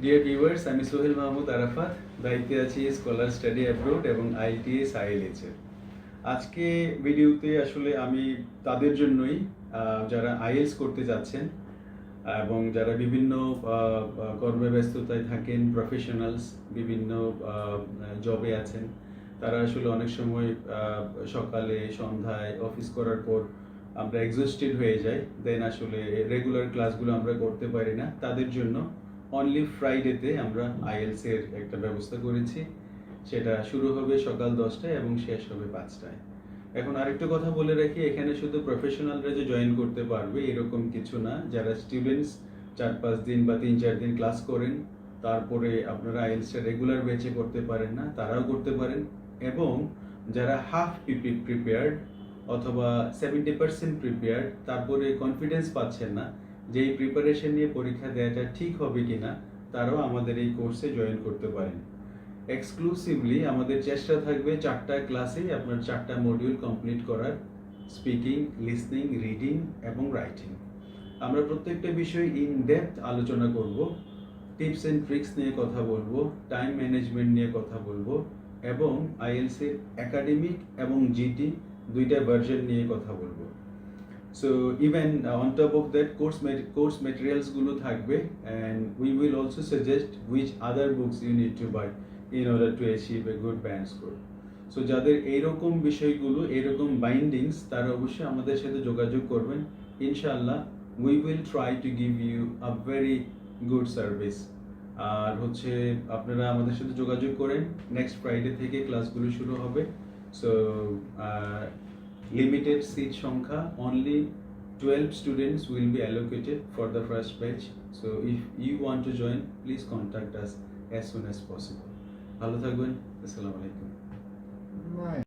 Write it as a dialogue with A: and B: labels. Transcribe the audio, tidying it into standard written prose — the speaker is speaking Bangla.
A: ডিয়ার ভিউয়ার্স, আমি সোহেল মাহমুদ আরাফাত, দায়িত্বে আছি স্কলার স্টাডি অ্যাব্রোড এবং IELTS IELTS এর। আজকে ভিডিওতে আসলে আমি তাদের জন্যই যারা IELTS করতে যাচ্ছেন এবং যারা বিভিন্ন কর্মব্যস্ততায় থাকেন, প্রফেশনালস বিভিন্ন জবে আছেন, তারা আসলে অনেক সময় সকালে সন্ধ্যায় অফিস করার পর আমরা এক্সস্টেড হয়ে যাই, দেন আসলে রেগুলার ক্লাসগুলো আমরা করতে পারি না। তাদের জন্য অনলি ফ্রাইডেতে আমরা IELTS এর একটা ব্যবস্থা করেছি। সেটা শুরু হবে সকাল 10টায় এবং শেষ হবে 5টায়। এখন আরেকটা কথা বলে রাখি, এখানে শুধু প্রফেশনালরা যে জয়েন করতে পারবে এরকম কিছু না। যারা স্টুডেন্টস 4-5 দিন বা 3-4 দিন ক্লাস করেন, তারপরে আপনারা IELTS রেগুলার বেচে করতে পারেন না, তারাও করতে পারেন। এবং যারা হাফ প্রিপেয়ার্ড অথবা 70% প্রিপেয়ার্ড, তারপরে কনফিডেন্স পাচ্ছেন না যে এই প্রিপারেশন নিয়ে পরীক্ষা দেওয়াটা ঠিক হবে কিনা, তারাও আমাদের এই কোর্সে জয়েন করতে পারেন। এক্সক্লুসিভলি আমাদের চেষ্টা থাকবে 4টা ক্লাসেই আপনার 4টা মডিউল কমপ্লিট করার, স্পিকিং, লিসনিং, রিডিং এবং রাইটিং। আমরা প্রত্যেকটা বিষয় ইন ডেপথ আলোচনা করব, টিপস অ্যান্ড ট্রিক্স নিয়ে কথা বলবো, টাইম ম্যানেজমেন্ট নিয়ে কথা বলবো এবং IELTS এর একাডেমিক এবং GT দুইটা ভার্সন নিয়ে কথা বলবো। So even on top of that, course materials গুলো থাকবে, and we will also suggest which other books you need to buy in order to achieve a good band score. So যাদের এইরকম বিষয়গুলো, এইরকম বাইন্ডিংস, তারা অবশ্যই আমাদের সাথে যোগাযোগ করবেন। ইনশাআল্লাহ we will try to give you a very good service. আর হচ্ছে আপনারা আমাদের সাথে যোগাযোগ করেন, নেক্সট ফ্রাইডে থেকে ক্লাসগুলো শুরু হবে। সো limited seat সংখ্যা, only 12 students will be allocated for the first batch. So if you want to join, please contact us as soon as possible. ভালো থাকবেন। আসসালামু আলাইকুম।